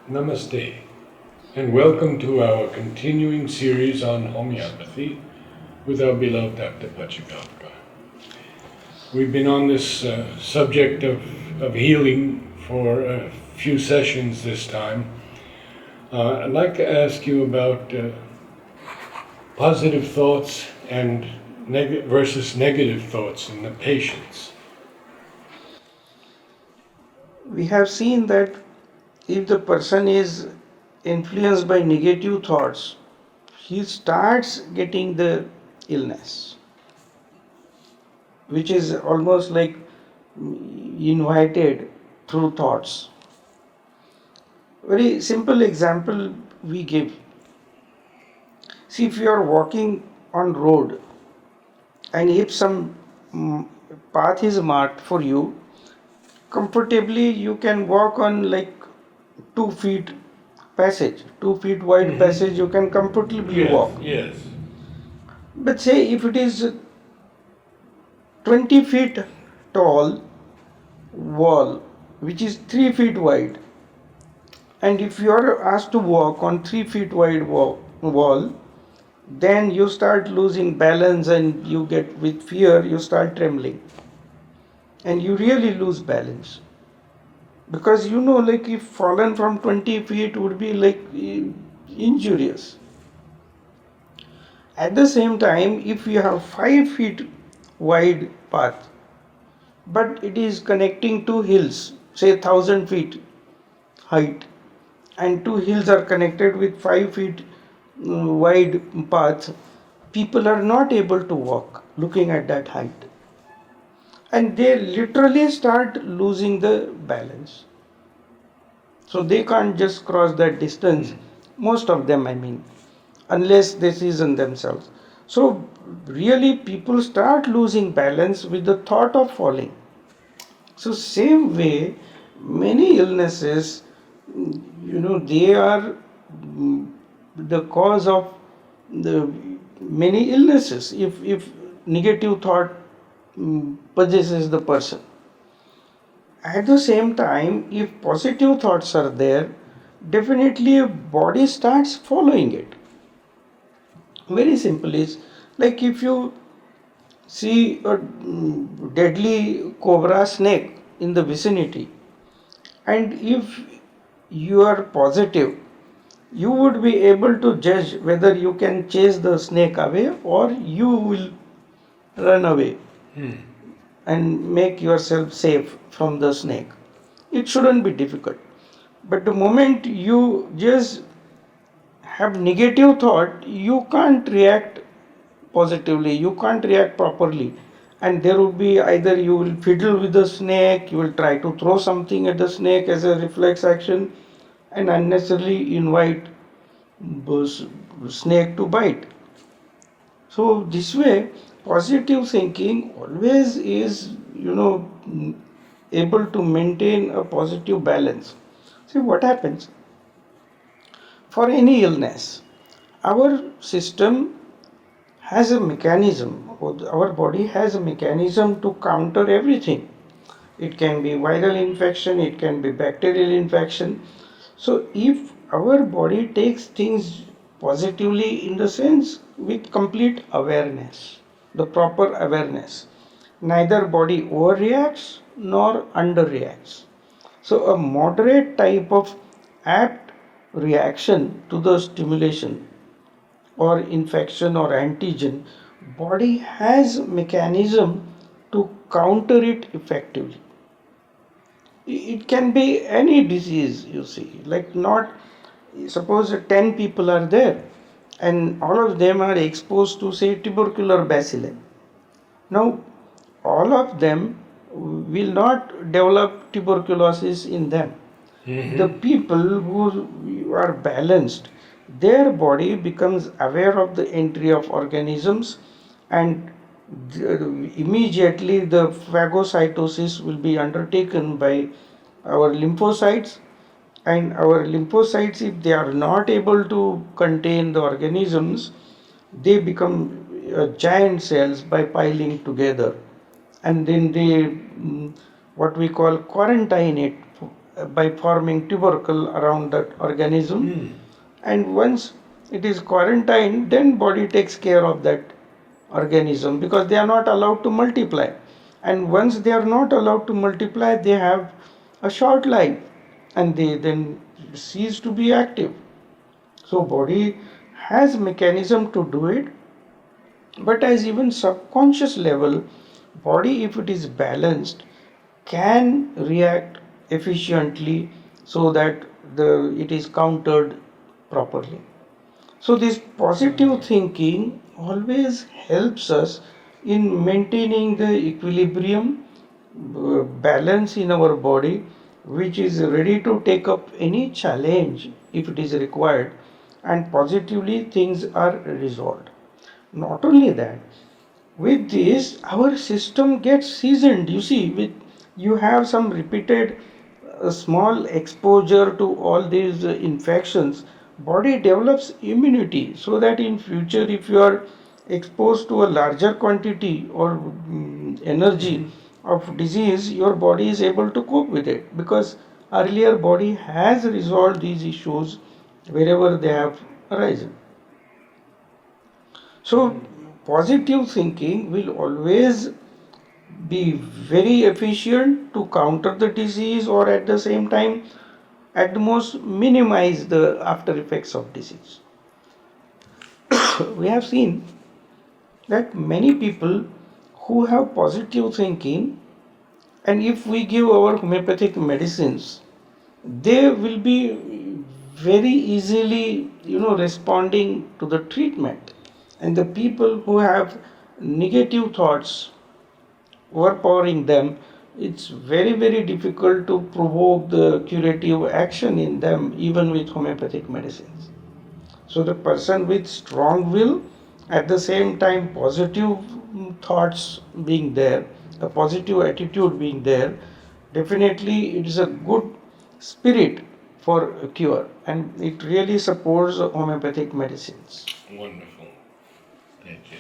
Namaste, and welcome to our continuing series on homeopathy with our beloved Dr. Pachakapka. We've been on this subject of healing for a few sessions this time. I'd like to ask you about positive thoughts and versus negative thoughts in the patients. We have seen that if the person is influenced by negative thoughts, he starts getting the illness, which is almost like invited through thoughts. Very simple example we give. See, if you are walking on road and if some path is marked for you, comfortably you can walk on like 2 feet passage, 2 feet wide passage, you can comfortably Yes, walk. yes. But say if it is 20 feet tall wall, which is 3 feet wide, and if you are asked to walk on 3 feet wide wall, then you start losing balance and you get with fear, you start trembling and you really lose balance. Because like if fallen from 20 feet would be like injurious. At the same time, if you have 5 feet wide path, but it is connecting two hills, say 1,000 feet height, and two hills are connected with 5 feet wide path, people are not able to walk looking at that height. And they literally start losing the balance. So they can't just cross that distance, most of them, I mean, unless they season themselves. So, really, people start losing balance with the thought of falling. So, same way, many illnesses, they are the cause of the many illnesses if negative thought possesses the person. At the same time, if positive thoughts are there, definitely a body starts following it. Very simple is like if you see a deadly cobra snake in the vicinity, and if you are positive, you would be able to judge whether you can chase the snake away or you will run away and make yourself safe from the snake. It shouldn't be difficult. But the moment you just have negative thought, you can't react positively, you can't react properly. And there will be either you will fiddle with the snake, you will try to throw something at the snake as a reflex action and unnecessarily invite the snake to bite. So this way, positive thinking always is, able to maintain a positive balance. See what happens for any illness. Our system has a mechanism, or our body has a mechanism to counter everything. It can be viral infection, it can be bacterial infection. So, if our body takes things positively in the sense with complete awareness, the proper awareness, neither body overreacts nor underreacts. So, a moderate type of apt reaction to the stimulation or infection or antigen, body has mechanism to counter it effectively. It can be any disease, you see, like not, suppose 10 people are there and all of them are exposed to say tubercular bacilli. Now all of them will not develop tuberculosis in them. The people who are balanced, their body becomes aware of the entry of organisms, and immediately the phagocytosis will be undertaken by our lymphocytes. And our lymphocytes, if they are not able to contain the organisms, they become giant cells by piling together, and then they what we call quarantine it by forming tubercle around that organism, and once it is quarantined, then body takes care of that organism because they are not allowed to multiply, and once they are not allowed to multiply, they have a short life and they then cease to be active. So body has mechanism to do it, but as even subconscious level, body if it is balanced can react efficiently so that the it is countered properly. So this positive thinking always helps us in maintaining the equilibrium, balance in our body, which is ready to take up any challenge if it is required, and positively things are resolved. Not only that, with this our system gets seasoned. You see, with you have some repeated small exposure to all these infections, body develops immunity so that in future if you are exposed to a larger quantity or energy of disease, your body is able to cope with it because earlier body has resolved these issues wherever they have arisen. So positive thinking will always be very efficient to counter the disease, or at the same time at the most minimize the after effects of disease. We have seen that many people who have positive thinking, and if we give our homeopathic medicines, they will be very easily responding to the treatment, and the people who have negative thoughts overpowering them, it's very difficult to provoke the curative action in them even with homeopathic medicines. So the person with strong will, at the same time positive thoughts being there, a positive attitude being there, definitely it is a good spirit for a cure, and it really supports homeopathic medicines. Wonderful. Thank you.